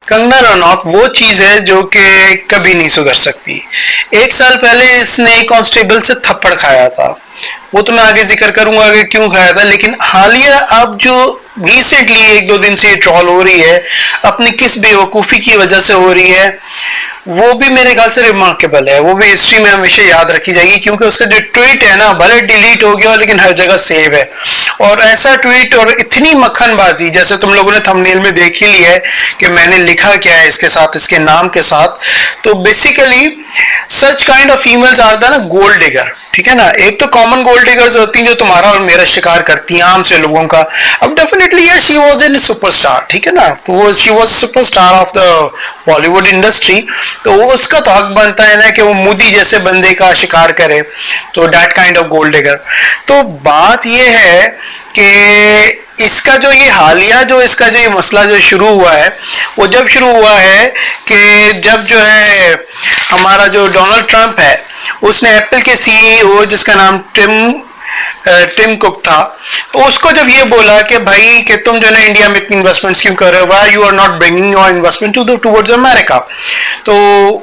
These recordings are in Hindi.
कंगना रनौत वो चीज है जो कि कभी नहीं सुधर सकती। एक साल पहले इसने कांस्टेबल से थप्पड़ खाया था, वो तो मैं आगे जिक्र करूंगा कि क्यों खाया था, लेकिन हालिया अब जो रिसेंटली एक दो दिन से ट्रॉल हो रही है, अपनी किस बेवकूफ़ी की वजह से हो रही है, वो भी मेरे ख्याल से रिमार्केबल है। वो भी हिस्ट्री में हमेशा याद रखी जाएगी, क्योंकि उसका जो ट्वीट है ना, भले डिलीट हो गया लेकिन हर जगह सेव है। और ऐसा ट्वीट और इतनी मक्खनबाजी, जैसे तुम लोगों ने थंबनेल में देख ही लिया है कि मैंने लिखा क्या है इसके साथ, इसके नाम के साथ। तो basically such kind of females are the ना गोल्ड डिगर, ठीक है ना। एक तो कॉमन गोल्ड डिगर्स होती हैं जो तुम्हारा और मेरा शिकार करती हैं, आम से लोगों का। अब डेफिनेटली यार शी वाज एन सुपरस्टार, ठीक है ना, तो she was superstar of the Bollywood industry, तो उसका तो हक बनता है ना कि वो मोदी जैसे बंदे का शिकार करे, तो that kind of gold digger. तो बात ये है कि इसका जो ये हालिया जो इसका जो ये मसला जो शुरू हुआ है, वो जब शुरू हुआ है कि जब जो है हमारा जो डोनाल्ड ट्रंप है, उसने एप्पल के सीईओ जिसका नाम टिम कुक था, तो उसको जब ये बोला कि भाई कि तुम जो ना इंडिया में इतनी इन्वेस्टमेंट्स क्यों कर रहे हो, why you are not bringing your investment towards America, तो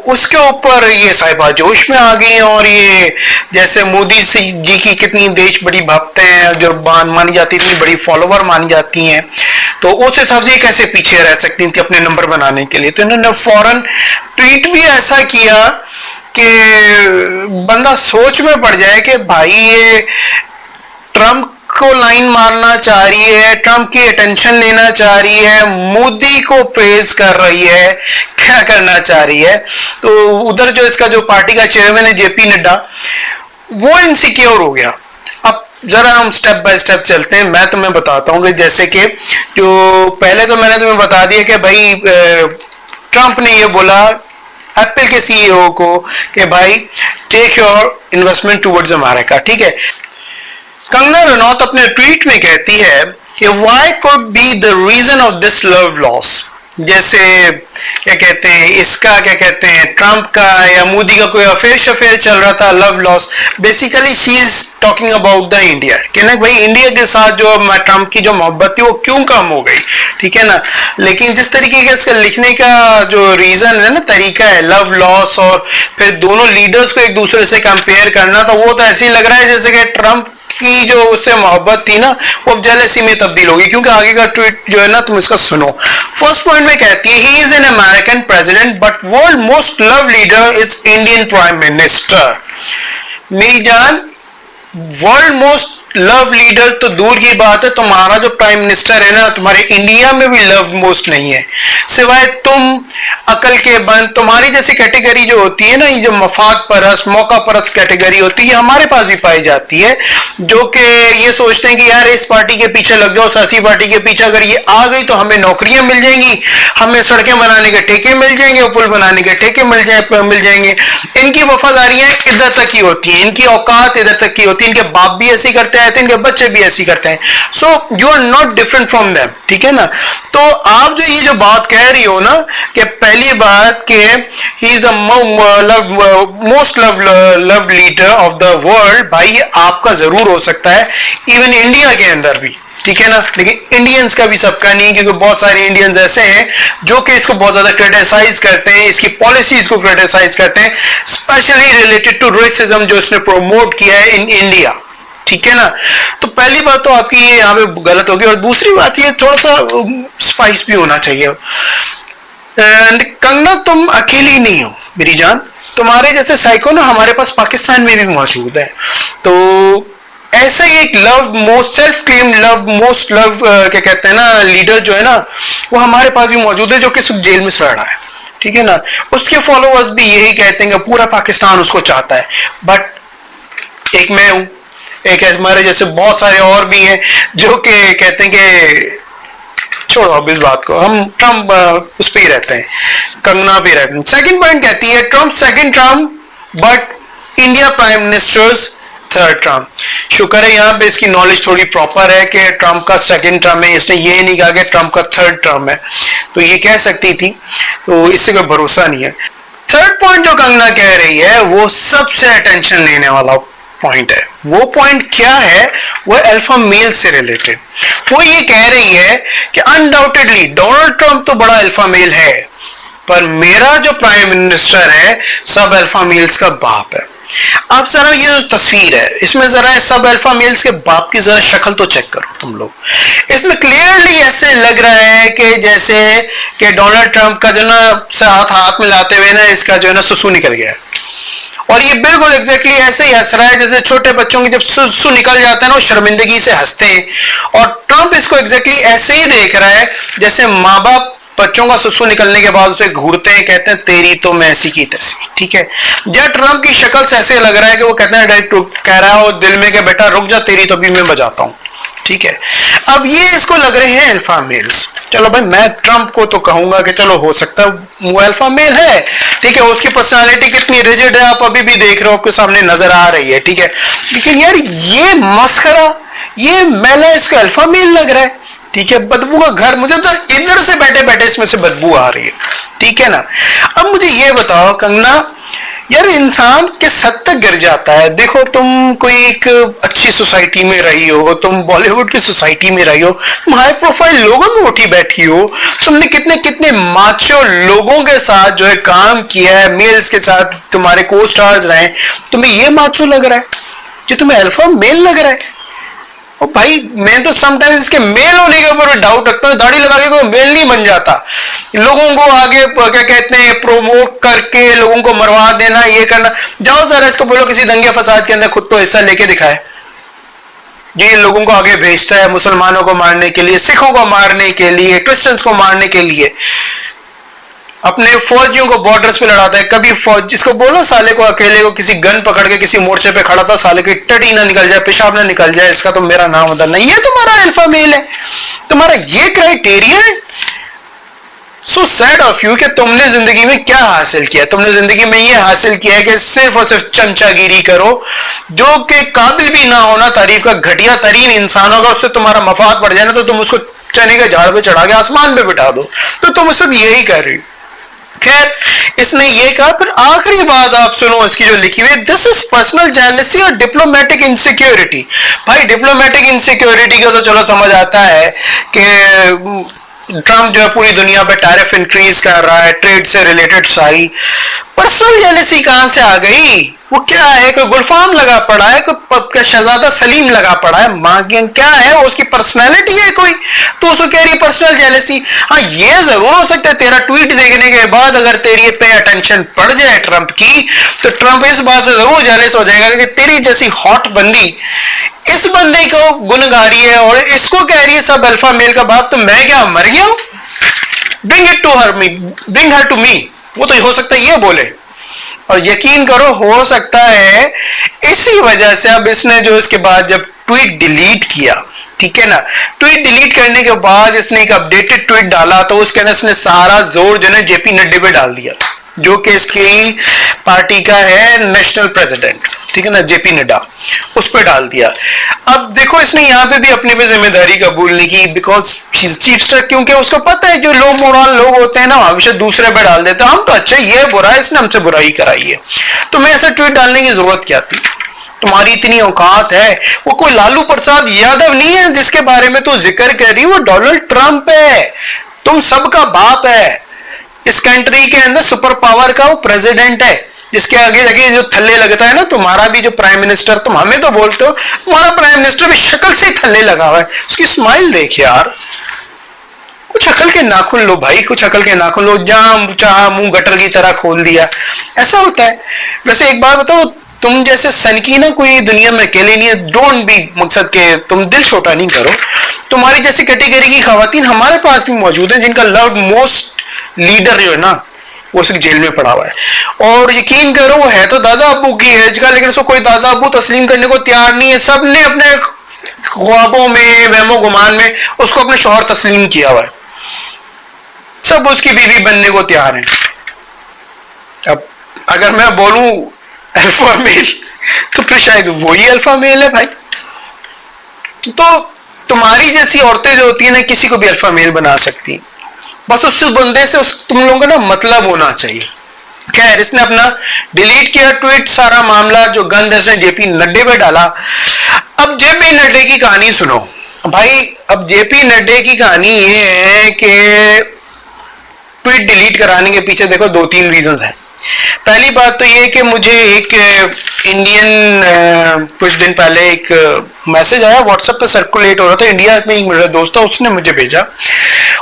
उसके ऊपर ये साहिबा जोश में आ गई। और ये जैसे मोदी जी की कितनी देश बड़ी भक्त हैं, जो मानी जाती थी, बड़ी फॉलोवर मानी जाती हैं, तो उस हिसाब से कैसे पीछे रह सकती थी अपने नंबर बनाने के लिए। तो इन्होंने फौरन ट्वीट भी ऐसा किया कि बंदा सोच में पड़ जाए कि भाई ये ट्रंप को लाइन मारना चाह रही है, ट्रंप की अटेंशन लेना चाह रही है, मोदी को प्रेज कर रही है, क्या करना चाह रही है। तो उधर जो इसका जो पार्टी का चेयरमैन है जेपी नड्डा, वो इनसिक्योर हो गया। अब जरा हम स्टेप बाय स्टेप चलते हैं, मैं तुम्हें बताता हूँ कि जैसे कि जो पहले तो मैंने तुम्हें बता दिया कि भाई ट्रंप ने ये बोला एप्पल के सीईओ को कि भाई take your investment towards America, ठीक है। कंगना रनौत अपने ट्वीट में कहती है कि why could be the reason of this love loss, जैसे क्या कहते हैं इसका, क्या कहते हैं ट्रंप का या मोदी का कोई अफेयर चल रहा था, love loss. Basically she is talking about the India, कहना भाई इंडिया के साथ जो ट्रंप की जो मोहब्बत थी वो क्यों कम हो गई, ठीक है ना। लेकिन जिस तरीके का इसका लिखने का जो रीजन है ना, तरीका है, लव लॉस और फिर दोनों लीडर्स को एक दूसरे से कंपेयर करना, तो वो तो ऐसे ही लग रहा है जैसे कि ट्रंप की जो उससे मोहब्बत थी ना वो अब जेलसी में तब्दील होगी। क्योंकि आगे का ट्वीट जो है ना तुम इसका सुनो। फर्स्ट पॉइंट में कहती है he is an American president but world most love leader is Indian prime minister. मेरी जान, वर्ल्ड मोस्ट लव लीडर तो दूर की बात है, तुम्हारा जो प्राइम मिनिस्टर है ना, तुम्हारे इंडिया में भी लव मोस्ट नहीं है, सिवाय तुम अकल के बंद, तुम्हारी जैसी कैटेगरी जो होती है ना, ये जो मफाद परस्त, मौका परस्त कैटेगरी होती है, ये हमारे पास भी पाई जाती है, जो कि ये सोचते हैं कि यार इस पार्टी के पीछे लग जाओ, सासी पार्टी के पीछे, अगर ये आ गई तो हमें नौकरियां मिल जाएंगी, हमें सड़कें बनाने के ठेके मिल जाएंगे, पुल बनाने के ठेके मिल जाएंगे। इनकी वफादारियां इधर तक ही होती हैं, इनकी औकात इधर तक की होती है, इनके बाप भी ऐसी करते हैं, इनके बच्चे भी ऐसी करते हैं। So you are not different from them, ठीक है ना। तो आप जो ये जो बात कह रही हो ना कि पहली बात कि he is the most loved leader of the world, भाई ये आपका जरूर हो सकता है, इवन इंडिया के अंदर भी, ठीक है ना, लेकिन इंडियंस का भी सबका नहीं, क्योंकि बहुत सारे इंडियंस ऐसे हैं जो कि इसको बहुत ज्यादा क्रिटिसाइज करते हैं, इसकी पॉलिसीज को क्रिटिसाइज करते हैं, स्पेशली रिलेटेड टू रेसिज्म जो इसने प्रोमोट किया है इन इंडिया, ठीक है ना। तो पहली बात तो आपकी ये यहाँ पे गलत होगी, और दूसरी बात ये थोड़ा सा स्पाइस भी होना चाहिए। कंगना तुम अकेली नहीं हो मेरी जान, तुम्हारे जैसे साइको ना हमारे पास पाकिस्तान में भी मौजूद है। तो ऐसा ही एक love most self claim love most love क्या कहते हैं ना लीडर जो है ना, वो हमारे पास भी मौजूद है, जो कि जेल में सड़ रहा है, ठीक है ना। उसके फॉलोअर्स भी यही कहते हैं कि पूरा पाकिस्तान उसको चाहता है, बट एक मैं हूं, एक हमारे जैसे बहुत सारे और भी हैं जो कि कहते हैं कि छोड़ो अब इस बात को, हम ट्रम्प उस पर ही रहते हैं, कंगना पे रहते हैं। सेकंड पॉइंट कहती है Trump second term but India prime ministers third term. शुक्र है यहाँ पे इसकी नॉलेज थोड़ी प्रॉपर है कि ट्रम्प का सेकंड टर्म है, इसने ये नहीं कहा कि ट्रम्प का थर्ड टर्म है, तो ये कह सकती थी, तो इससे कोई भरोसा नहीं है। थर्ड पॉइंट जो कंगना कह रही है वो सबसे अटेंशन लेने वाला पॉइंट है। वो पॉइंट क्या है, वो अल्फा मेल से रिलेटेड। वो ये कह रही है कि अनडाउटेडली डोनाल्ड ट्रंप तो बड़ा अल्फा मेल है, पर मेरा जो प्राइम मिनिस्टर है सब अल्फा मेल्स का बाप है। आप जरा ये जो तस्वीर है इसमें जरा सब अल्फा मेल्स के बाप की जरा शक्ल तो चेक करो तुम लोग। इसमें क्लियरली ऐसे लग रहा है कि जैसे कि डोनाल्ड ट्रंप का जो ना हाथ हाथ में लाते हुए ना इसका जो है ना सुसु निकल गया है। और ये बिल्कुल एग्जैक्टली ऐसे ही हंस रहा है जैसे छोटे बच्चों के जब सुसु निकल जाता है ना वो शर्मिंदगी से हंसते हैं। और ट्रंप इसको एग्जैक्टली ऐसे ही देख रहा है जैसे माँ बाप बच्चों का सुसु निकलने के बाद उसे घूरते हैं, कहते हैं तेरी तो मैं ऐसी की तैसी। ठीक है, जब ट्रंप की शक्ल से ऐसे लग रहा है कि वो कहते हैं कह रहा है वो दिल में कि बेटा रुक जा तेरी तो भी मैं बजाता हूं। ठीक है, अब ये इसको लग रहे हैं अल्फा मेल्स। चलो भाई मैं ट्रंप को तो कहूंगा कि चलो हो सकता है वो अल्फा मेल है। ठीक है, उसकी पर्सनालिटी कितनी रिजिड है आप अभी भी देख रहे हो, आपके सामने नजर आ रही है। ठीक है, लेकिन यार ये मस्करा, ये मैला इसको अल्फा मेल लग रहा है। ठीक है, बदबू का घर, मुझे तो इधर से बैठे बैठे इसमें से बदबू आ रही है। ठीक है ना, अब मुझे ये बताओ कंगना, यार इंसान किस हद तक गिर जाता है। देखो तुम कोई एक अच्छी सोसाइटी में रही हो, तुम बॉलीवुड की सोसाइटी में रही हो, तुम हाई प्रोफाइल लोगों में उठी बैठी हो, तुमने कितने कितने माचो लोगों के साथ जो है काम किया है, मेल्स के साथ तुम्हारे को स्टार्स रहे, तुम्हें ये माचो लग रहा है, जो तुम्हें अल्फा मेल लग रहा है। और भाई मैं तो समटाइम्स इसके मेल होने के ऊपर डाउट रखता हूँ। दाढ़ी लगा के कोई मेल नहीं बन जाता। लोगों को आगे क्या कहते हैं प्रोमोट करके लोगों को मरवा देना, ये करना। जाओ जरा इसको बोलो किसी दंगे फसाद के अंदर खुद तो हिस्सा लेके दिखाए। ये लोगों को आगे भेजता है मुसलमानों को मारने के लिए, सिखों को मारने के लिए, क्रिश्चियंस को मारने के लिए, अपने फौजियों को बॉर्डर्स पे लड़ाता है। कभी फौज जिसको बोलो साले को अकेले को किसी गन पकड़ के किसी मोर्चे पे खड़ा था, साले की टटी ना निकल जाए, पेशाब ना निकल जाए, इसका तो मेरा नाम अदा नहीं। ये तुम्हारा अल्फा मेल है, तुम्हारा ये क्राइटेरिया है। सो सैड ऑफ यू कि तुमने जिंदगी में क्या हासिल किया। तुमने जिंदगी में ये हासिल किया है कि सिर्फ और सिर्फ चमचागिरी करो, जो कि काबिल भी ना होना तारीफ का, घटिया तरीन इंसान होगा, उससे तुम्हारा मफाद पड़ जाए ना तो तुम उसको चने के झाड़ पे चढ़ा के आसमान पे बिठा दो। तो तुम उस वक्त यही कर रही हो। खैर, इसने ये कहा, फिर आखिरी बात आप सुनो इसकी जो लिखी हुई, दिस इज पर्सनल जेलसी और डिप्लोमेटिक इनसिक्योरिटी। भाई डिप्लोमेटिक इनसिक्योरिटी का तो चलो समझ आता है कि ट्रंप जो है पूरी दुनिया पे टैरिफ इंक्रीज कर रहा है, ट्रेड से रिलेटेड सारी। पर्सनल जेलसी कहां से आ गई? वो क्या है, कोई गुलफाम लगा पड़ा है, कोई शहजादा सलीम लगा पड़ा है, मां क्या है, उसकी पर्सनैलिटी है कोई, तो उसको कह रही पर्सनल जेलसी। हाँ ये जरूर हो सकता है तेरा ट्वीट देखने के बाद अगर तेरी पे अटेंशन पड़ जाए ट्रंप की, तो ट्रंप इस बात से जरूर जेलस हो जाएगा कि तेरी जैसी हॉट बंदी इस बंदे को गुन गा रही है और इसको कह रही है सब अल्फा मेल का बाप, तो मैं क्या मर गया हूं? Bring it to her me, bring her to me. वो तो हो सकता है ये बोले, और यकीन करो हो सकता है इसी वजह से अब इसने जो इसके बाद जब ट्वीट डिलीट किया, ठीक है ना, ट्वीट डिलीट करने के बाद इसने एक अपडेटेड ट्वीट डाला तो उसके अंदर इसने सारा जोर जो है जेपी नड्डा पे डाल दिया, जो कि इसकी पार्टी का है नेशनल प्रेसिडेंट, ठीक है ना, जेपी नड्डा, उस पर डाल दिया। अब देखो इसने यहाँ पे भी अपनी पे जिम्मेदारी कबूल नहीं की, बिकॉज चीफस्टर, क्योंकि उसको पता है जो लो मोरल लोग होते हैं ना हमेशा दूसरे पे डाल देते हैं, हम तो अच्छा ये बुरा है, इसने हमसे बुराई कराई है, तुम्हें ऐसा ट्वीट डालने की जरूरत क्या थी? तुम्हारी इतनी औकात है, वो कोई लालू प्रसाद यादव नहीं है जिसके बारे में तू जिक्र कर रही, वो डोनाल्ड ट्रंप है, तुम सबका बाप है। इस कंट्री के अंदर सुपर पावर का वो प्रेसिडेंट है, जिसके आगे आगे जो थल्ले लगता है ना, तुम्हारा भी जो प्राइम मिनिस्टर, तुम हमें तो बोलते हो, तुम्हारा प्राइम मिनिस्टर भी शक्ल से थल्ले लगा हुआ है, उसकी स्माइल देख यार, कुछ अकल के नाखून लो भाई, कुछ अकल के नाखून लो, जहां चाहा मुंह गटर की तरह खोल दिया, ऐसा होता है। वैसे एक बात बताओ, तुम जैसे सनकी ना कोई दुनिया में अकेले नहीं है, डोंट बी, मकसद के तुम दिल छोटा नहीं करो, तुम्हारी जैसी कैटेगरी की खवातीन हमारे पास भी मौजूद है, जिनका लव मोस्ट लीडर जो है ना वो सिर्फ जेल में पड़ा हुआ है, और यकीन करो वो है तो दादा अबू की एज का, लेकिन उसको कोई दादा अबू तस्लीम करने को तैयार नहीं है। सबने अपने ख्वाबों में, वहमो गुमान में उसको अपने शौहर तस्लीम किया हुआ है, सब उसकी बीवी बनने को तैयार है। अब अगर मैं बोलूं अल्फा मेल, तो फिर शायद वही अल्फा मेल है भाई। तो तुम्हारी जैसी औरतें जो होती है ना, किसी को भी अल्फा मेल बना सकती, बस उस बंदे से तुम लोगों का ना मतलब होना चाहिए। खैर, इसने अपना डिलीट किया ट्वीट, सारा मामला जो गंद इसने जेपी नड्डे पे डाला। अब जेपी नड्डे की कहानी सुनो भाई। अब जेपी नड्डे की कहानी ये है कि ट्वीट डिलीट कराने के पीछे देखो 2-3 रीजंस हैं। पहली बात तो ये कि मुझे एक इंडियन कुछ दिन पहले एक मैसेज आया, व्हाट्सएप पे सर्कुलेट हो रहा था, इंडिया में एक मेरा दोस्त था उसने मुझे भेजा।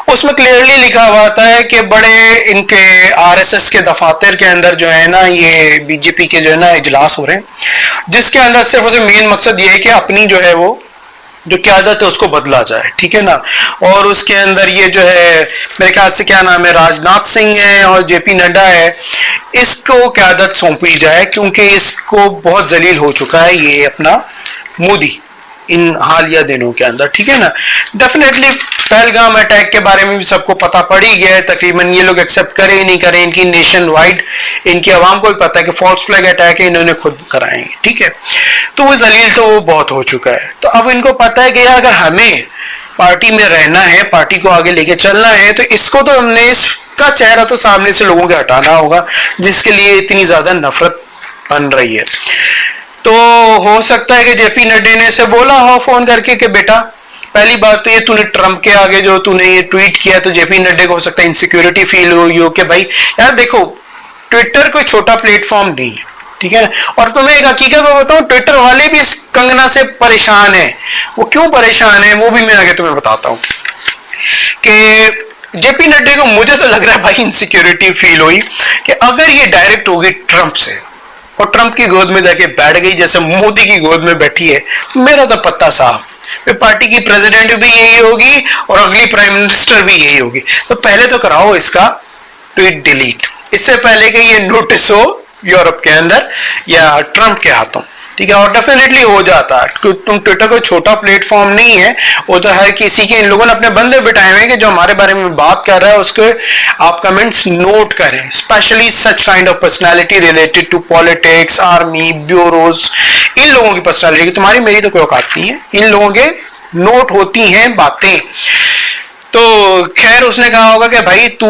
उसमें क्लियरली लिखा हुआ था कि बड़े इनके आरएसएस के दफातर के अंदर जो है ना, ये बीजेपी के जो है ना इजलास हो रहे हैं, जिसके अंदर सिर्फ उसे मेन मकसद ये है कि अपनी जो है वो जो क़यादत है उसको बदला जाए, ठीक है ना। और उसके अंदर ये जो है मेरे ख्याल से क्या नाम है, राजनाथ सिंह है और जेपी नड्डा है, इसको क़यादत सौंपी जाए क्योंकि इसको बहुत जलील हो चुका है ये अपना मोदी इन हालिया दिनों के अंदर, ठीक है ना। डेफिनेटली पहलगाम अटैक के बारे में भी सबको पता पड़ ही गया है तकरीबन, ये लोग एक्सेप्ट करें ही नहीं करें, इनकी नेशन वाइड इनकी आवाम को भी पता है कि फॉल्स फ्लैग अटैक है, इन्होंने खुद कराएंगे, ठीक है। तो वो जलील तो वो बहुत हो चुका है। तो अब इनको पता है कि यार अगर हमें पार्टी में रहना है, पार्टी को आगे लेके चलना है, तो इसको तो हमने इसका चेहरा तो सामने से लोगों के हटाना होगा, जिसके लिए इतनी ज्यादा नफरत बन रही है। तो हो सकता है कि जेपी नड्डा ने से बोला हो फोन करके कि बेटा, पहली बात तो ये तूने ट्रंप के आगे जो तूने ये ट्वीट किया, तो जेपी नड्डा को हो सकता है इनसिक्योरिटी फील हुई हो कि भाई यार देखो, ट्विटर कोई छोटा प्लेटफॉर्म नहीं है, ठीक है ना। और तुम्हें एक हकीकत मैं बताऊं, ट्विटर वाले भी इस कंगना से परेशान है। वो क्यों परेशान है वो भी मैं आगे तुम्हें बताता हूं कि जेपी नड्डा को मुझे तो लग रहा है भाई इनसिक्योरिटी फील हुई कि अगर ये डायरेक्ट होगी ट्रंप से और ट्रंप की गोद में जाके बैठ गई जैसे मोदी की गोद में बैठी है, मेरा तो पत्ता साफ, पार्टी की प्रेसिडेंट भी यही होगी और अगली प्राइम मिनिस्टर भी यही होगी। तो पहले तो कराओ इसका ट्वीट डिलीट, इससे पहले कि ये नोटिस हो यूरोप के अंदर या ट्रंप के हाथों, ठीक है। और डेफिनेटली हो जाता है क्योंकि तुम ट्विटर कोई छोटा प्लेटफॉर्म नहीं है, वो तो हर किसी के, इन लोगों ने अपने बंदे बिठाए हुए हैं कि जो हमारे बारे में बात कर रहा है उसके आप कमेंट्स नोट करें, specially such kind of personality related to politics, army, bureaus, इन लोगों की पर्सनालिटी, तुम्हारी मेरी तो कोई औकात नहीं है, इन लोगों के नोट होती हैं बातें। तो खैर उसने कहा होगा कि भाई तू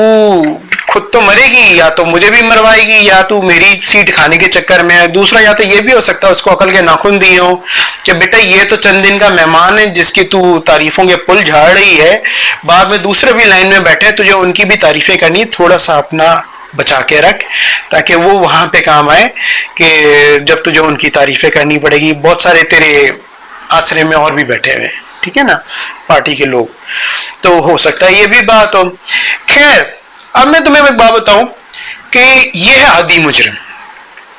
खुद तो मरेगी, या तो मुझे भी मरवाएगी, या तू मेरी सीट खाने के चक्कर में है। दूसरा या तो ये भी हो सकता है उसको अकल के नाखून दिए हो कि बेटा ये तो चंद दिन का मेहमान है जिसकी तू तारीफों के पुल झाड़ रही है, बाद में दूसरे भी लाइन में बैठे तुझे उनकी भी तारीफें करनी, थोड़ा सा अपना बचा के रख ताकि वो वहां पे काम आए कि जब तुझे उनकी तारीफें करनी पड़ेगी, बहुत सारे तेरे आसरे में और भी बैठे हुए, ठीक है ना, पार्टी के लोग। तो हो सकता है ये भी बात हो। खैर अब मैं तुम्हें एक बात बताऊं कि ये है आदि मुजरिम,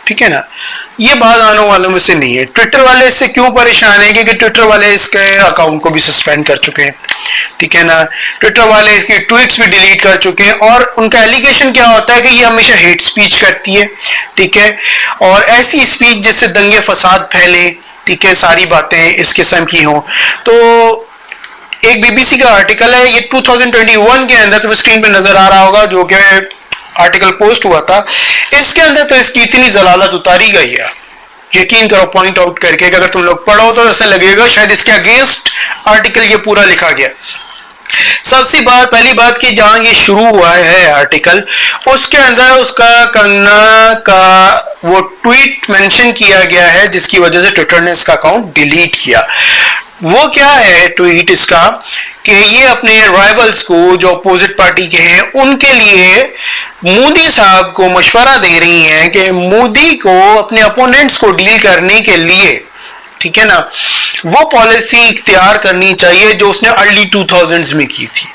ठीक है ना, ये बात आने वालों में से नहीं है। ट्विटर वाले इससे क्यों परेशान है क्योंकि ट्विटर वाले इसके अकाउंट को भी सस्पेंड कर चुके हैं, ठीक है ना। ट्विटर वाले इसकी ट्वीट्स भी डिलीट कर चुके हैं और उनका एलिगेशन क्या होता है कि ये हमेशा हेट स्पीच करती है, ठीक है, और ऐसी स्पीच जिससे दंगे फसाद फैले, ठीक है, सारी बातें इस किस्म की हों। तो एक बीबीसी का आर्टिकल है, ये 2021 के अंदर तुम्हें स्क्रीन पे नजर आ रहा होगा, जो कि आर्टिकल पोस्ट हुआ था, इसके अंदर तो इसकी इतनी जलालत उतारी गई है, यकीन करो पॉइंट आउट करके कि अगर तुम लोग पढ़ो तो ऐसा लगेगा शायद इसके अगेंस्ट आर्टिकल ये पूरा लिखा गया। सबसे पहली बात कि जहां ये शुरू हुआ है आर्टिकल, उसके अंदर उसका कंगना का वो ट्वीट मेंशन किया गया है जिसकी वजह से ट्विटर ने इसका अकाउंट डिलीट किया। वो क्या है ट्वीट इसका कि ये अपने राइवल्स को जो अपोजिट पार्टी के हैं उनके लिए मोदी साहब को मशवरा दे रही हैं कि मोदी को अपने अपोनेंट्स को डील करने के लिए, ठीक है ना, वो पॉलिसी इख्तियार करनी चाहिए जो उसने अर्ली 2000s में की थी।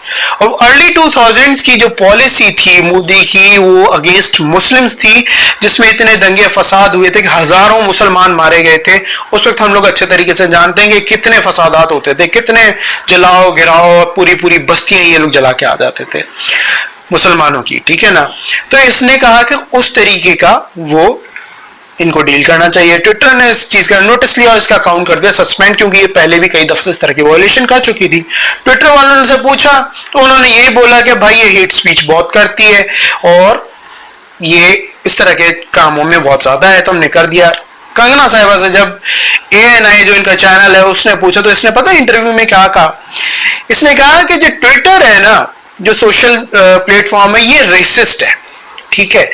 और अर्ली 2000s की जो पॉलिसी थी मोदी की वो अगेंस्ट मुस्लिम्स थी, जिसमें इतने दंगे फसाद हुए थे कि हजारों मुसलमान मारे गए थे। उस वक्त हम लोग अच्छे तरीके से जानते हैं कि कितने फसादात होते थे, कितने जलाओ गिराओ, पूरी पूरी बस्तियां ये लोग जला के आ जाते थे मुसलमानों की, ठीक है ना। तो इसने कहा कि उस तरीके का वो इनको डील करना चाहिए। ट्विटर ने इस चीज का नोटिस लिया और इसका अकाउंट कर दिया सस्पेंड, क्योंकि ये पहले भी कई दफे इस तरह की वायलेशन कर चुकी थी। ट्विटर वालों से पूछा तो उन्होंने यही बोला कि भाई ये हेट स्पीच बहुत करती है और ये इस तरह के कामों में बहुत ज्यादा है, तो हमने कर दिया। कंगना साहिबा से जब ANI जो इनका चैनल है उसने पूछा तो इसने पता इंटरव्यू में क्या कहा, इसने कहा कि जो ट्विटर है ना, जो सोशल प्लेटफॉर्म है, ये रेसिस्ट है, ठीक है।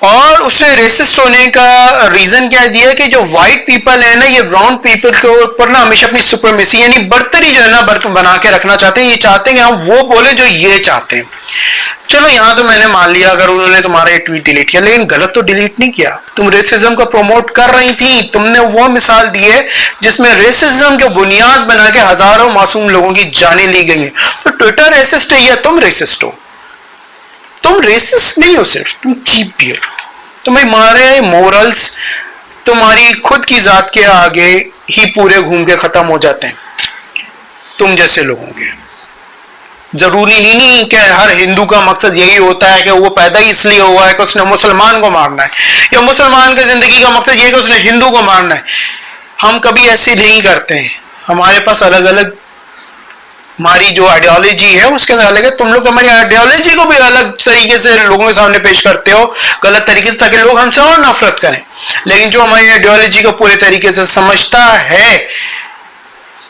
और उसने रेसिस्ट होने का रीजन क्या दिया कि जो व्हाइट पीपल है ना, ये ब्राउन पीपल के ऊपर ना हमेशा अपनी सुपरमेसी यानी बर्तरी जो है ना बना के रखना चाहते हैं। ये चाहते हैं कि हम वो बोले जो ये चाहते हैं। चलो यहाँ तो मैंने मान लिया अगर उन्होंने तुम्हारा ये ट्वीट डिलीट किया, लेकिन गलत तो डिलीट नहीं किया। तुम रेसिज्म को प्रमोट कर रही थी, तुमने वो मिसाल दी है जिसमें रेसिज्म के बुनियाद बना के हजारों मासूम लोगों की जानें ली गई हैं। तो ट्विटर रेसिस्ट है या तुम रेसिस्ट हो? तुम रेसिस्ट नहीं हो, सिर्फ तुम चीप भी हो। तुम्हारे मोरल्स तुम्हारी खुद की जात के आगे ही पूरे घूम के खत्म हो जाते हैं तुम जैसे लोगों के। जरूरी नहीं कि हर हिंदू का मकसद यही होता है कि वो पैदा ही इसलिए हुआ है कि उसने मुसलमान को मारना है, या मुसलमान की जिंदगी का मकसद ये है कि उसने हिंदू को मारना है। हम कभी ऐसे नहीं करते हैं। हमारे पास अलग अलग हमारी जो आइडियोलॉजी है उसके अंदर अलग है। तुम लोग हमारी आइडियोलॉजी को भी अलग तरीके से लोगों के सामने पेश करते हो, गलत तरीके से, ताकि लोग हमसे और नफरत करें। लेकिन जो हमारी आइडियोलॉजी को पूरे तरीके से समझता है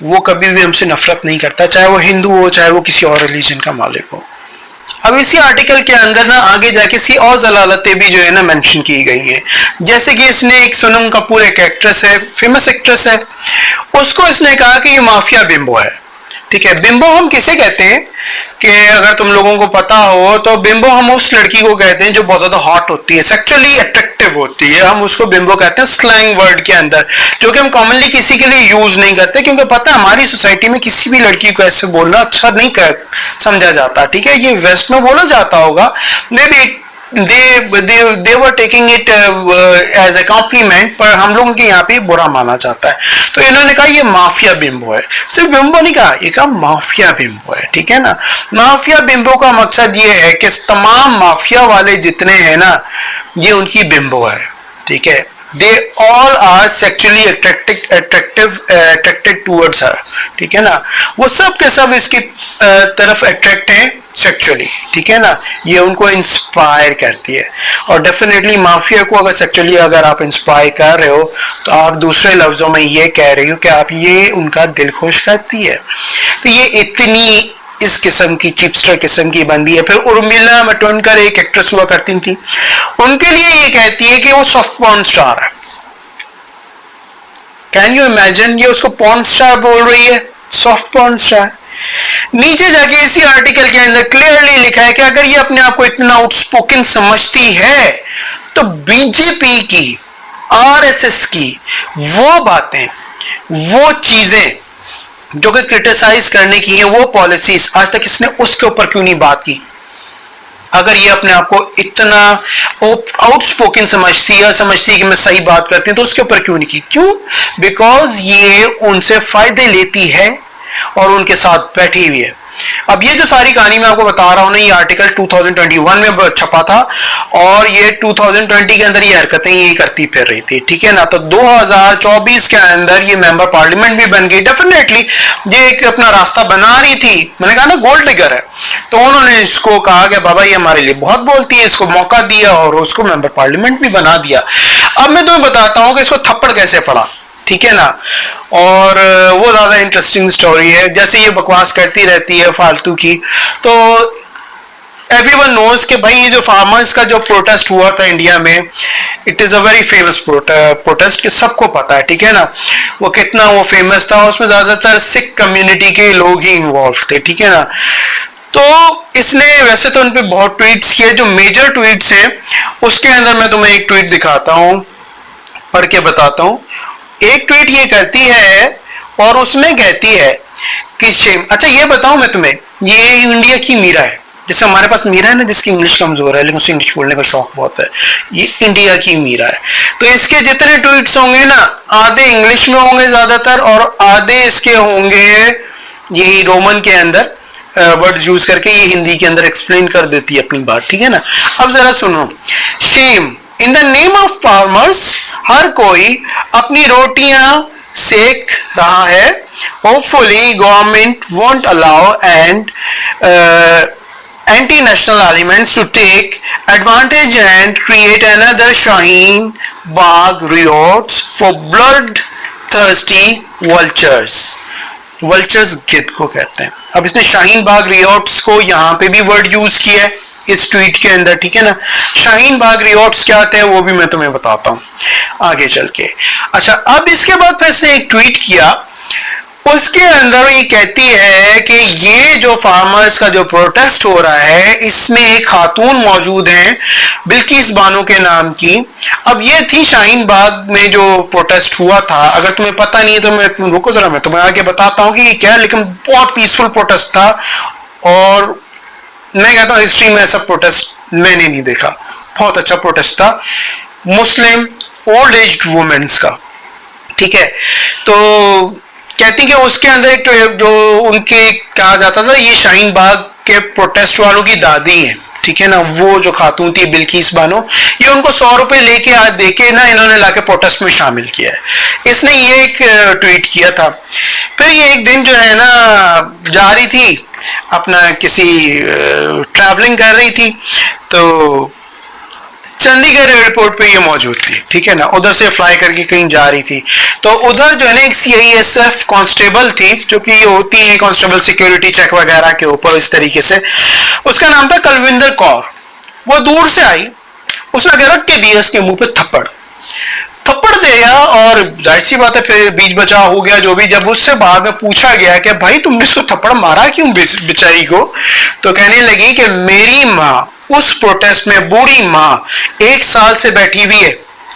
वो कभी भी हमसे नफरत नहीं करता, चाहे वो हिंदू हो चाहे वो किसी और रिलीजन का मालिक हो। अब इसी आर्टिकल के अंदर ना आगे जाके सी और जलालतें भी जो है ना मेंशन की गई हैं। जैसे कि इसने एक सोनम कपूर एक एक्ट्रेस है, फेमस एक्ट्रेस है, उसको इसने कहा कि ये माफिया बिम्बो है। ठीक है, बिम्बो हम किसे कहते हैं कि अगर तुम लोगों को पता हो तो बिम्बो हम उस लड़की को कहते हैं जो बहुत ज्यादा हॉट होती है, सेक्सुअली अट्रैक्टिव होती है, हम उसको बिम्बो कहते हैं स्लैंग वर्ड के अंदर, जो कि हम कॉमनली किसी के लिए यूज नहीं करते, क्योंकि पता है हमारी सोसाइटी में किसी भी लड़की को ऐसे बोलना अच्छा नहीं समझा जाता। ठीक है, ये वेस्ट में बोला जाता होगा, may be they were taking it as a compliment, पर हम लोगों के यहाँ पे बुरा माना जाता है। तो इन्होंने कहा ये माफिया बिम्बो है। सिर्फ बिम्बो नहीं कहा, ये कहा माफिया बिम्बो है। ठीक है ना, माफिया बिम्बो का मकसद ये है कि तमाम माफिया वाले जितने हैं ना, ये उनकी बिम्बो है। ठीक है, they all are sexually attracted towards her। ठीक है ना, वो सब के सब इसकी तरफ अट्रैक्ट हैं सेक्सुअली। ठीक है ना, ये उनको इंस्पायर करती है। और डेफिनेटली माफिया को अगर सेक्सुअली अगर आप इंस्पायर कर रहे हो तो आप दूसरे लफ्जों में ये कह रही हो कि आप ये उनका दिल खुश करती है। तो ये इतनी इस किस्म की चिपस्टर किस्म की बंदी है। फिर उर्मिला मातोंडकर एक एक्ट्रेस हुआ करती थी, उनके लिए ये कहती है कि वो सॉफ्ट पॉर्न स्टार है। कैन यू इमेजिन, ये उसको पॉर्न स्टार बोल रही है, सॉफ्ट पॉर्न स्टार। नीचे जाके इसी आर्टिकल के अंदर क्लियरली लिखा है कि अगर ये अपने आप को इतना आउटस्पोकन समझती है तो बीजेपी की, आरएसएस की वो बातें, वो चीजें जो कि क्रिटिसाइज करने की है, वो पॉलिसीज आज तक इसने उसके ऊपर क्यों नहीं बात की? अगर ये अपने आप को इतना आउटस्पोकन समझती है, समझती है कि मैं सही बात करती हूं, तो उसके ऊपर क्यों नहीं की? क्यों? बिकॉज ये उनसे फायदे लेती है और उनके साथ बैठी हुई है। अब ये जो सारी कहानी मैं आपको बता रहा हूं ना, ये आर्टिकल 2021 में छपा था और ये 2020 के अंदर ये हरकतें यही करती फिर रही थी। ठीक है ना, तो 2024 के अंदर ये मेंबर पार्लियामेंट भी बन गई। डेफिनेटली ये एक अपना रास्ता बना रही थी। मैंने कहा ना गोल्ड डिगर है, तो उन्होंने इसको कहा कि बाबा ये हमारे लिए बहुत बोलती है, इसको मौका दिया और उसको मेंबर पार्लियामेंट भी बना दिया। अब मैं तुम्हें बताता हूं कि इसको थप्पड़ कैसे पड़ा। ठीक है ना, और वो ज्यादा इंटरेस्टिंग स्टोरी है। जैसे ये बकवास करती रहती है फालतू की, तो एवरीवन नोज कि भाई ये जो फार्मर्स का जो प्रोटेस्ट हुआ था इंडिया में, it is a very famous protest कि सबको पता है। ठीक है ना, वो कितना वो फेमस था, उसमें ज्यादातर सिख कम्युनिटी के लोग ही इन्वॉल्व थे। ठीक है ना, तो इसने वैसे तो उन पे बहुत ट्वीट्स किए, जो मेजर ट्वीट्स हैं उसके अंदर मैं तुम्हें एक ट्वीट दिखाता हूं, पढ़ के बताता हूं। एक ट्वीट ये करती है और उसमें कहती है कि शेम। अच्छा ये बताऊं मैं तुम्हें, ये इंडिया की मीरा है, जैसे हमारे पास मीरा है ना जिसकी इंग्लिश कमजोर है लेकिन उसको इंग्लिश बोलने का शौक बहुत है, ये इंडिया की मीरा है। तो इसके जितने ट्वीट्स होंगे ना, आधे इंग्लिश में होंगे ज्यादातर और आधे इसके होंगे यही रोमन के अंदर वर्ड्स यूज करके, ये हिंदी के अंदर एक्सप्लेन कर देती है अपनी बात। ठीक है ना, अब जरा सुनो। Shame in the name of farmers, हर कोई अपनी रोटियां सेक रहा है। Hopefully government won't allow and anti-national elements to take advantage and create another Shaheen Bagh riots for bloodthirsty vultures। vultures गिद्ध को कहते हैं। अब इसने शाहीन बाग रियोट्स को यहां पे भी वर्ड यूज किया है, इस ट्वीट के अंदर, ठीक है ना। शाहीन बाग रिजॉर्ट्स क्या थे वो भी मैं तुम्हें बताता हूँ आगे चल के। अच्छा, अब इसके बाद फिर इसने एक ट्वीट किया, उसके अंदर ये कहती है कि ये जो फार्मर्स का जो प्रोटेस्ट हो रहा है इसमें एक खातून मौजूद है बिल्किस बानो के नाम की। अब ये थी शाहीन बाग में जो प्रोटेस्ट हुआ था, अगर तुम्हें पता नहीं है तो मैं रुको जरा, मैं तुम्हें आगे बताता हूँ कि क्या, लेकिन बहुत पीसफुल प्रोटेस्ट था। और मैं कहता हूँ हिस्ट्री में ऐसा प्रोटेस्ट मैंने नहीं देखा, बहुत अच्छा प्रोटेस्ट था मुस्लिम ओल्ड एज वुमेन्स का, ठीक है। तो कहती कि उसके अंदर एक जो उनके कहा जाता था ये शाहीन बाग के प्रोटेस्ट वालों की दादी है, ठीक है ना, वो जो खातून थी बिल्किस बानो, ये उनको 100 रुपए लेके आज देके ना इन्होंने लाके प्रोटेस्ट में शामिल किया है। इसने ये एक ट्वीट किया था। फिर ये एक दिन जो है ना जा रही थी अपना किसी ट्रैवलिंग कर रही थी, तो चंडीगढ़ एयरपोर्ट पे ये मौजूद थी, ठीक है ना, उधर से फ्लाई करके कहीं जा रही थी। तो उधर जो है ना एक CISF कांस्टेबल थी, जो कि होती है कांस्टेबल सिक्योरिटी चेक वगैरह के ऊपर इस तरीके से, उसका नाम था कुलविंदर कौर। वो दूर से आई, उसने आगे रख के दिया इसके मुंह पे थप्पड़ दिया, और जाहिर सी बात है फिर बीच बचाव हो गया जो भी। जब उससे बाद में पूछा गया कि भाई तुमने इसको थप्पड़ मारा क्यों बेचारी को, तो कहने लगी कि मेरी माँ उस प्रोटेस्ट में, बूढ़ी माँ 1 साल से बैठी हुई है,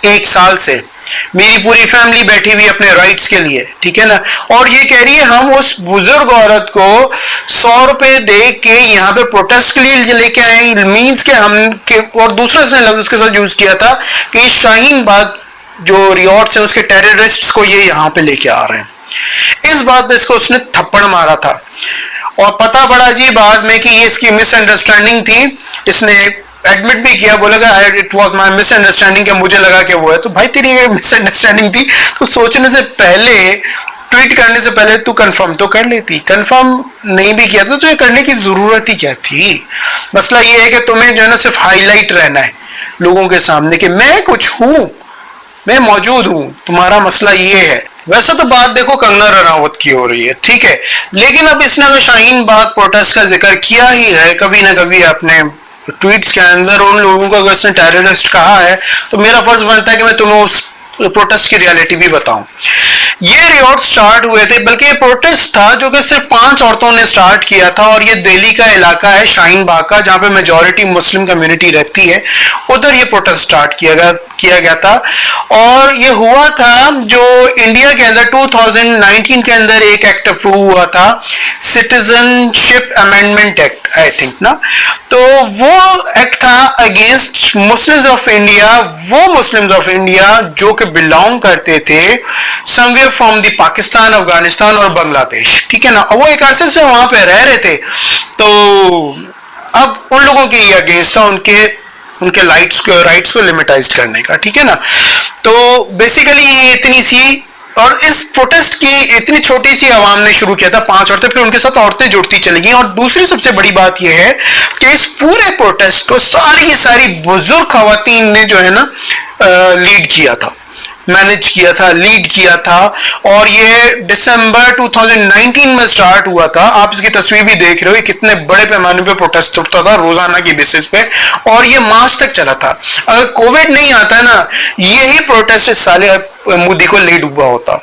1 साल से मेरी पूरी फैमिली बैठी हुई अपने राइट्स के लिए, ठीक है ना। और ये कह रही है हम उस बुजुर्ग औरत को 100 रुपए दे के यहाँ पे प्रोटेस्ट के लिए लेके आए, मीन्स के हम के, और दूसरा इसने लफ्ज उसके साथ यूज किया था कि शाहीन बाग जो रिजॉर्ट्स है उसके टेररिस्ट्स को ये यहाँ पे लेके आ रहे हैं। इस बात पे इसको उसने थप्पड़ मारा था, और पता पड़ा जी बाद में कि ये इसकी मिसअंडरस्टैंडिंग थी। इसने एडमिट भी किया, बोलेगा इट वाज माय मिसअंडरस्टैंडिंग, कि मुझे लगा कि वो है। तो भाई तेरी अगर मिसअंडरस्टैंडिंग थी तो सोचने से पहले, ट्वीट करने से पहले तू कंफर्म तो कर लेती। कंफर्म नहीं भी किया तो ये करने की जरूरत ही क्या थी। मसला ये है कि तुम्हें जो है ना सिर्फ हाईलाइट रहना है लोगों के सामने कि मैं कुछ हूं, मैं मौजूद हूं, तुम्हारा मसला ये है। वैसे तो बात देखो कंगना रनावत की हो रही है, ठीक है, लेकिन अब इसने शाहीन बाग प्रोटेस्ट का जिक्र किया ही है कभी ना कभी अपने ट्वीट्स के अंदर। उन लोगों को अगर इसने टेररिस्ट कहा है तो मेरा फर्ज बनता है कि मैं तुम्हें उस प्रोटेस्ट की रियलिटी भी बताऊं। ये रिजॉर्ट स्टार्ट हुए थे, बल्कि ये प्रोटेस्ट था जो कि सिर्फ 5 औरतों ने स्टार्ट किया था, और ये दिल्ली का इलाका है शाहीन बाग का, जहां पे मेजॉरिटी मुस्लिम कम्युनिटी रहती है, उधर ये प्रोटेस्ट स्टार्ट किया गया था। और ये हुआ था जो इंडिया के अंदर 2019 के अंदर एक एक्ट अप्रूव हुआ था, citizenship amendment act I think ना। तो वो एक्ट था अगेंस्ट मुस्लिम्स ऑफ इंडिया, वो मुस्लिम्स ऑफ इंडिया जो कि बिलोंग करते थे somewhere from the Pakistan, Afghanistan और बांग्लादेश, ठीक है ना। वो एक अरसे से वहां पे रह रहे थे, तो अब उन लोगों के अगेंस्ट था उनके राइट्स को लिमिटाइज करने का, ठीक है ना। तो बेसिकली ये इतनी सी, और इस प्रोटेस्ट की इतनी छोटी सी आवाम ने शुरू किया था, 5 औरतें, फिर उनके साथ औरतें जुड़ती चली गई। और दूसरी सबसे बड़ी बात यह है कि इस पूरे प्रोटेस्ट को सारी की सारी बुजुर्ग खवातीन ने जो है ना लीड किया था, मैनेज किया था, लीड किया था। और ये दिसंबर 2019 में स्टार्ट हुआ था। आप इसकी तस्वीर भी देख रहे हो, कितने बड़े पैमाने पे प्रोटेस्ट उठता था रोजाना की बेसिस पे, और ये मार्च तक चला था। अगर कोविड नहीं आता ना, यही प्रोटेस्ट इस साले मोदी को ले डूबा होता।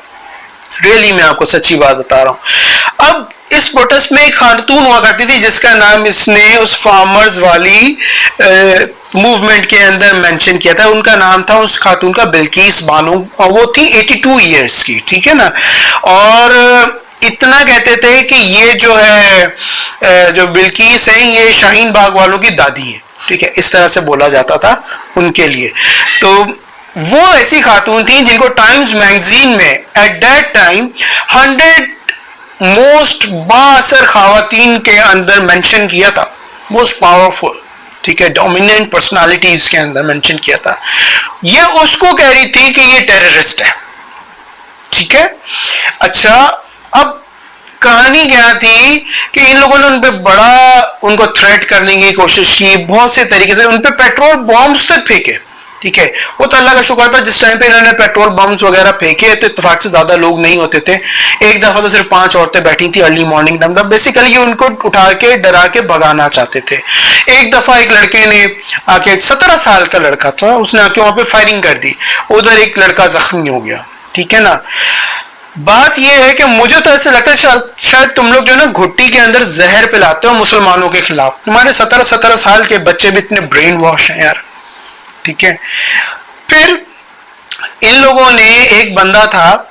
रियली मैं आपको सच्ची बात बता रहा हूं। अब इस प्रोटेस्ट में एक खातून हुआ करती थी जिसका नाम इसने उस फार्मर्स वाली मूवमेंट के अंदर मेंशन किया था। उनका नाम था उस खातून का बिल्किस बानो, और वो थी 82 इयर्स की, ठीक है ना। और इतना कहते थे कि ये जो है जो बिल्किस है ये शाहीन बाग वालों की दादी है, ठीक है, इस तरह से बोला जाता था उनके लिए। तो वो ऐसी खातून थी जिनको टाइम्स मैगजीन में एट दैट टाइम 100 मोस्ट बाअसर खवातीन के अंदर मेंशन किया था, मोस्ट पावरफुल, ठीक है, डोमिनेंट पर्सनालिटीज के अंदर मेंशन किया था। ये उसको कह रही थी कि ये टेररिस्ट है, ठीक है। अच्छा, अब कहानी क्या थी कि इन लोगों ने उन पे बड़ा उनको थ्रेट करने की कोशिश की, बहुत से तरीके से उन पे पेट्रोल बॉम्ब्स तक फेंके, ठीक है, वो तो अल्लाह का शुक्र था जिस टाइम पे इन्होंने पेट्रोल बम्स वगैरह फेंके तो इत्तेफाक से ज्यादा लोग नहीं होते थे। एक दफा तो सिर्फ 5 औरतें बैठी थी अर्ली मॉर्निंग टाइम, बेसिकली उनको उठा के डरा के भगाना चाहते थे। एक दफा एक लड़के ने आके, 17 साल का लड़का था, उसने आके वहां पे फायरिंग कर दी, उधर एक लड़का जख्मी हो गया। ठीक है ना, बात यह है कि मुझे तो ऐसा लगता है शायद तुम लोग जो है ना घुट्टी के अंदर जहर पिलाते हो मुसलमानों के खिलाफ। तुम्हारे 17 साल के बच्चे भी इतने ब्रेन वॉश हैं यार। ठीक है, फिर इन लोगों ने, एक बंदा था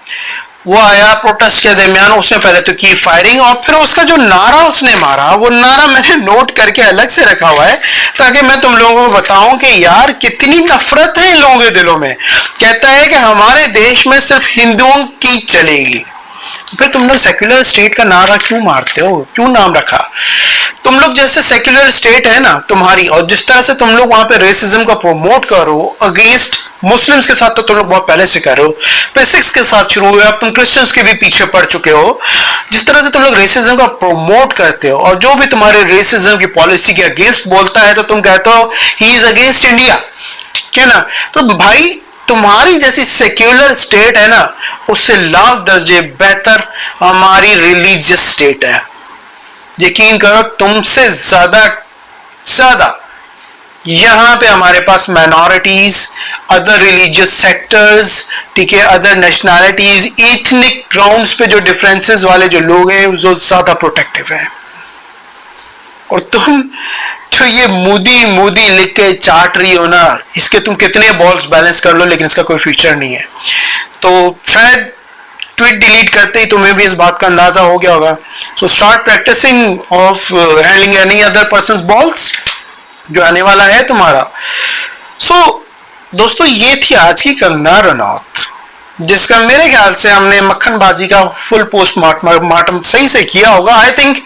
वो आया प्रोटेस्ट के दरमियान, उसने पहले तो की फायरिंग और फिर उसका जो नारा उसने मारा, वो नारा मैंने नोट करके अलग से रखा हुआ है ताकि मैं तुम लोगों को बताऊं कि यार कितनी नफरत है इन लोगों के दिलों में। कहता है कि हमारे देश में सिर्फ हिंदुओं की चलेगी। फिर तुम लोग सेक्युलर स्टेट का नारा क्यों मारते हो, क्यों नाम रखा? तुम लोग जैसे सेक्युलर स्टेट है ना तुम्हारी, और जिस तरह से तुम लोग वहां पे रेसिज्म को प्रमोट करो अगेंस्ट मुस्लिम्स के साथ, तो तुम लोग बहुत पहले से कर रहे हो, फिर सिक्स के साथ शुरू हुआ, तुम क्रिश्चियंस के भी पीछे पड़ चुके हो। जिस तरह से तुम लोग रेसिज्म को प्रमोट करते हो और जो भी तुम्हारे रेसिज्म की पॉलिसी के अगेंस्ट बोलता है तो तुम कहते हो ही इज अगेंस्ट इंडिया। ठीक है ना, तो भाई तुम्हारी जैसी सेक्युलर स्टेट है ना, उससे लाख दर्जे बेहतर हमारी रिलीजियस स्टेट है। यकीन करो तुमसे ज्यादा यहां पे हमारे पास माइनॉरिटीज, अदर रिलीजियस सेक्टर्स, ठीक है, अदर नेशनैलिटीज, एथनिक ग्राउंड्स पे जो डिफरेंसेस वाले जो लोग हैं जो ज्यादा प्रोटेक्टिव हैं। और तुम जो ये मोदी लिख के चाट रही हो ना, इसके तुम कितने बॉल्स बैलेंस कर लो लेकिन इसका कोई फ्यूचर नहीं है। तो शायद ट्वीट डिलीट करते ही तुम्हें भी इस बात का अंदाजा हो गया होगा। So start practicing of handling any other person's balls, जो आने वाला है तुम्हारा। सो दोस्तों, ये थी आज की कंगना रनौत, जिसका मेरे ख्याल से हमने मक्खनबाजी का फुल पोस्टमार्टम सही से किया होगा। आई थिंक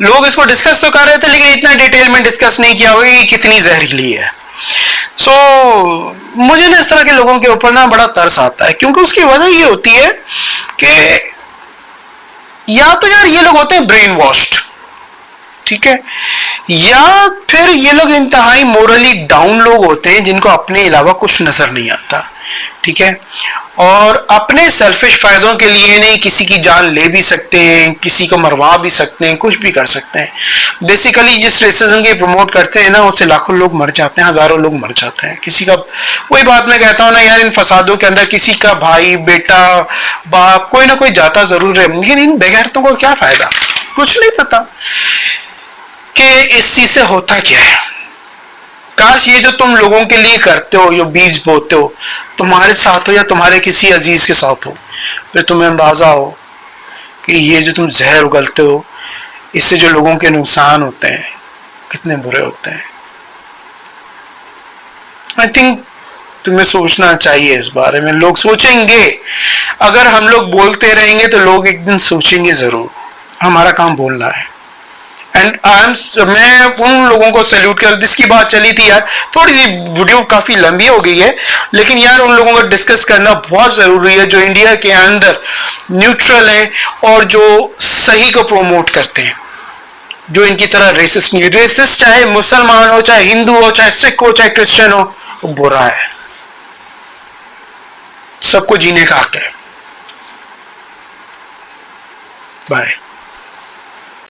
लोग इसको डिस्कस तो कर रहे थे लेकिन इतना डिटेल में डिस्कस नहीं किया होगा कि कितनी जहरीली है। मुझे ना इस तरह के लोगों के ऊपर ना बड़ा तरस आता है, क्योंकि उसकी वजह ये होती है कि या तो यार ये लोग होते हैं ब्रेन वॉश्ड, ठीक है, या फिर ये लोग इंतहाई मोरली डाउन लोग होते हैं जिनको अपने अलावा कुछ नजर नहीं आता। ठीक है, और अपने सेल्फिश फायदों के लिए नहीं किसी की जान ले भी सकते हैं, किसी को मरवा भी सकते हैं, कुछ भी कर सकते हैं। बेसिकली जिस रेसिज्म के प्रमोट करते हैं ना, उससे लाखों लोग मर जाते हैं, हजारों लोग मर जाते हैं। किसी का, वही बात मैं कहता हूँ ना यार, इन फसादों के अंदर किसी का भाई, बेटा, बाप, कोई ना कोई जाता जरूर है, लेकिन इन बेगैरतों को क्या फायदा? कुछ नहीं पता कि इस चीज से होता क्या है। काश ये जो तुम लोगों के लिए करते हो, जो बीज बोते हो, तुम्हारे साथ हो या तुम्हारे किसी अजीज के साथ हो, फिर तुम्हें अंदाजा हो कि ये जो तुम जहर उगलते हो, इससे जो लोगों के नुकसान होते हैं कितने बुरे होते हैं। आई थिंक तुम्हें सोचना चाहिए इस बारे में। लोग सोचेंगे, अगर हम लोग बोलते रहेंगे तो लोग एक दिन सोचेंगे जरूर। हमारा काम बोलना है। एंड मैं उन लोगों को सैल्यूट कर, जिसकी बात चली थी यार, थोड़ी सी वीडियो काफी लंबी हो गई है, लेकिन यार उन लोगों को डिस्कस करना बहुत जरूरी है जो इंडिया के अंदर न्यूट्रल हैं और जो सही को प्रमोट करते हैं, जो इनकी तरह रेसिस्ट नहीं। रेसिस्ट चाहे मुसलमान हो, चाहे हिंदू हो, चाहे सिख हो, चाहे क्रिश्चियन हो, वो बुरा है। सबको जीने का हक है। बाय।